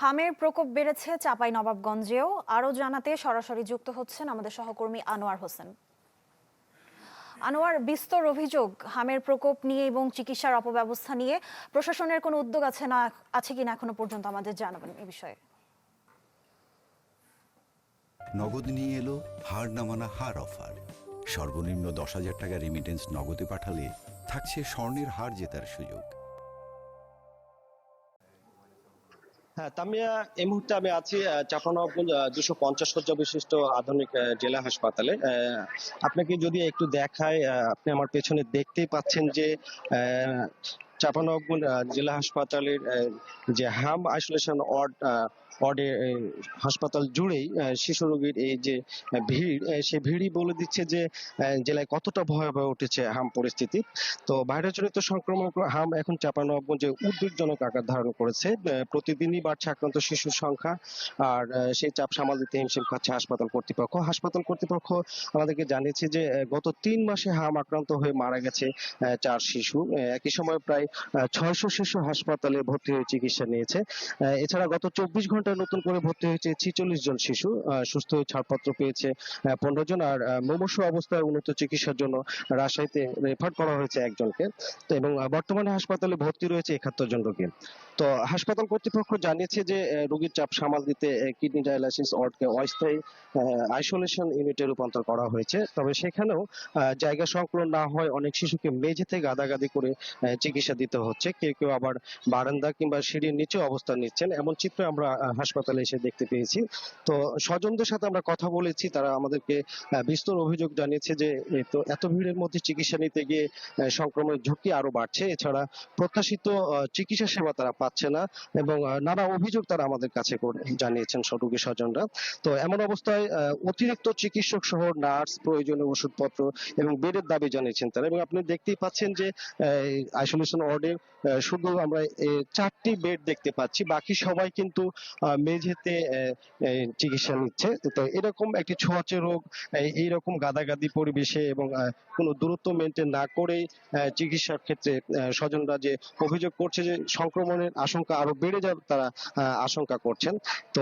হামের প্রকোপ বেড়েছে চাঁপাইনবাবগঞ্জেও। আরও জানাতে সরাসরি যুক্ত হচ্ছেন আমাদের সহকর্মী আনোয়ার হোসেন। আনোয়ার, বিস্তর অভিযোগ হামের প্রকোপ নিয়ে এবং চিকিৎসার অপব্যবস্থা নিয়ে। প্রশাসনের কোনো উদ্যোগ আছে কিনা এখনো পর্যন্ত আমাদের জানাবেন এই বিষয়ে। নগদ নিয়ে এলো হার না মানা হার অফার। সর্বনিম্ন 10,000 টাকা রেমিটেন্স নগদে পাঠালে থাকছে স্বর্ণের হার জেতার সুযোগ। হ্যাঁ তামিয়া, এই মুহূর্তে আমি আছি চাঁপাইনবাবগঞ্জ 250 শয্যা বিশিষ্ট আধুনিক জেলা হাসপাতালে। আপনাকে যদি একটু দেখায়, আপনি আমার পেছনে দেখতেই পাচ্ছেন যে চাঁপাইনবাবগঞ্জ জেলা হাসপাতালের যে হাম আইসোলেশন ওয়ার্ডে হাসপাতাল জুড়েই শিশু রোগীর এই যে ভিড়, সে ভিড়ই বলে দিচ্ছে যে জেলায় কতটা ভয়াবহ উঠেছে হাম পরিস্থিতি। তো ভাইরাসজনিত সংক্রমণ হাম এখন চাঁপাইনবাবগঞ্জে উদ্বেগজনক আকার ধারণ করেছে। প্রতিদিনই বাড়ছে আক্রান্ত শিশুর সংখ্যা, আর সেই চাপ সামাল দিতে হিমশিম খাচ্ছে হাসপাতাল কর্তৃপক্ষ। হাসপাতাল কর্তৃপক্ষ আমাদেরকে জানিয়েছে যে গত 3 মাসে হাম আক্রান্ত হয়ে মারা গেছে 4 শিশু। একই সময় প্রায় 600 শিশু হাসপাতালে ভর্তি হয়ে চিকিৎসা নিয়েছে। এছাড়া গত 24 ঘন্টায় নতুন করে ভর্তি হয়েছে 46 জন শিশু। সুস্থ হয়ে ছাড়পত্র পেয়েছে 15 জন, আর মুমূর্ষু অবস্থায় উন্নত চিকিৎসার জন্য রাজশাহীতে রেফার করা হয়েছে একজনকে। তো এবং বর্তমানে হাসপাতালে ভর্তি রয়েছে 71 জন রোগী। তো হাসপাতাল কর্তৃপক্ষ জানিয়েছে যে রোগীর চাপ সামাল দিতে কিডনি ডায়ালাইসিস ওয়ার্ডকে অস্থায়ী আইসোলেশন ইউনিটে রূপান্তর করা হয়েছে। তবে সেখানেও জায়গা সংকুলন না হয় অনেক শিশুকে মেঝেতে গাদাগাদি করে চিকিৎসা দিতে হচ্ছে। কেউ কেউ আবার বারান্দা কিংবা সিঁড়ির নিচে অবস্থান নিচ্ছেন, এমন চিত্র আমরা হাসপাতালে এসে দেখতে পেয়েছি। তো স্বজনদের সাথে আমরা কথা বলেছি, তারা আমাদেরকে বিস্তর অভিযোগ জানিয়েছে যে এত ভিড়ের মধ্যে চিকিৎসা নিতে গিয়ে সংক্রমণের ঝুঁকি আরো বাড়ছে। এছাড়া প্রত্যাশিত চিকিৎসা সেবা তারা পাচ্ছে না, এবং নানা অভিযোগ তারা আমাদের কাছে জানিয়েছেন রোগী স্বজনরা। তো এমন অবস্থায় অতিরিক্ত চিকিৎসক সহ নার্স, প্রয়োজনীয় ওষুধপত্র এবং বেডের দাবি জানিয়েছেন তারা। এবং আপনি দেখতেই পাচ্ছেন যে আইসোলেশন ওয়ার্ডে শুধু আমরা 4টি বেড দেখতে পাচ্ছি, বাকি সবাই কিন্তু মেঝেতে চিকিৎসা নিচ্ছে। তো এরকম একটি ছোঁয়াচে রোগ এইরকম গাদাগাদি পরিবেশে এবং কোনো দূরত্ব মেনটেন না করেই চিকিৎসার ক্ষেত্রে স্বজনরা যে অভিযোগ করছে যে সংক্রমণের আশঙ্কা আরো বেড়ে যাবে, তারা আশঙ্কা করছেন। তো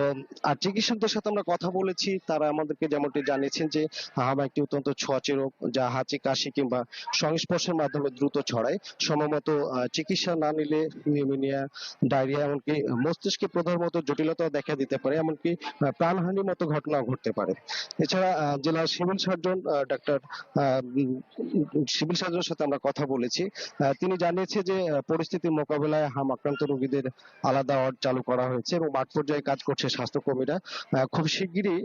আর চিকিৎসকদের সাথে আমরা কথা বলেছি, তারা আমাদেরকে যেমনটি জানিয়েছেন যে হামা একটি অত্যন্ত ছোঁয়াচে রোগ, যা হাঁচি, কাশি কিংবা সংস্পর্শের মাধ্যমে দ্রুত ছড়ায়। সময়মতো চিকিৎসা না নিলে নিউমোনিয়া, ডায়রিয়া, এমনকি মস্তিষ্কে প্রদাহের মতো জটিলতাও দেখা দিতে পারে, এমনকি প্রাণহানির মতো ঘটনাও ঘটতে পারে। এছাড়া জেলার সিভিল সার্জন সিভিল সার্জনের সাথে আমরা কথা বলেছি। তিনি জানিয়েছে যে পরিস্থিতি মোকাবেলায় হাম আক্রান্ত রোগীদের আলাদা ওয়ার্ড চালু করা হয়েছে এবং মাঠ পর্যায়ে কাজ করছে স্বাস্থ্যকর্মীরা। খুব শিগগিরই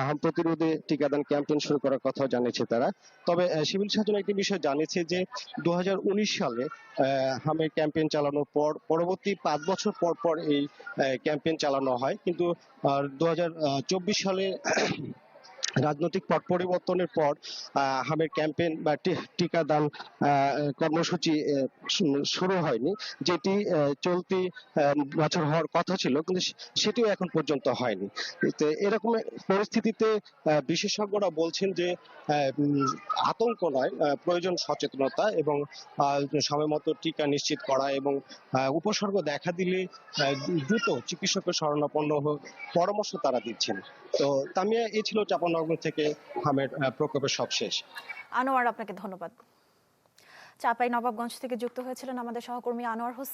হাম প্রতিরোধে টিকাদান ক্যাম্পেইন শুরু করার কথা জানিয়েছে তারা। তবে সিভিল সার্জন একটি বিষয় জানিয়েছে যে 2019 সালে হামের ক্যাম্পেইন চালানোর পর পরবর্তী 5 বছর পর পর এই ক্যাম্পেইন চালানো হয়, কিন্তু 2024 সালে রাজনৈতিক পট পরিবর্তনের পর হামের ক্যাম্পেইন বা টিকাদান কর্মসূচি শুরু হয়নি, যেটি চলতি বছর হওয়ার কথা ছিল, কিন্তু সেটিও এখন পর্যন্ত হয়নি। তো এরকম পরিস্থিতিতে বিশেষজ্ঞরা বলছেন যে আতঙ্ক নয়, প্রয়োজন সচেতনতা এবং সময় মতো টিকা নিশ্চিত করা এবং উপসর্গ দেখা দিলে দ্রুত চিকিৎসকের শরণাপন্ন পরামর্শ তারা দিচ্ছেন। তো তামিয়া, এই ছিল চাঁপাইনবাবগঞ্জ থেকে হামের প্রকোপের সবশেষ। আনোয়ার, আপনাকে ধন্যবাদ। চাঁপাইনবাবগঞ্জ থেকে যুক্ত হয়েছিলেন আমাদের সহকর্মী আনোয়ার হোসেন।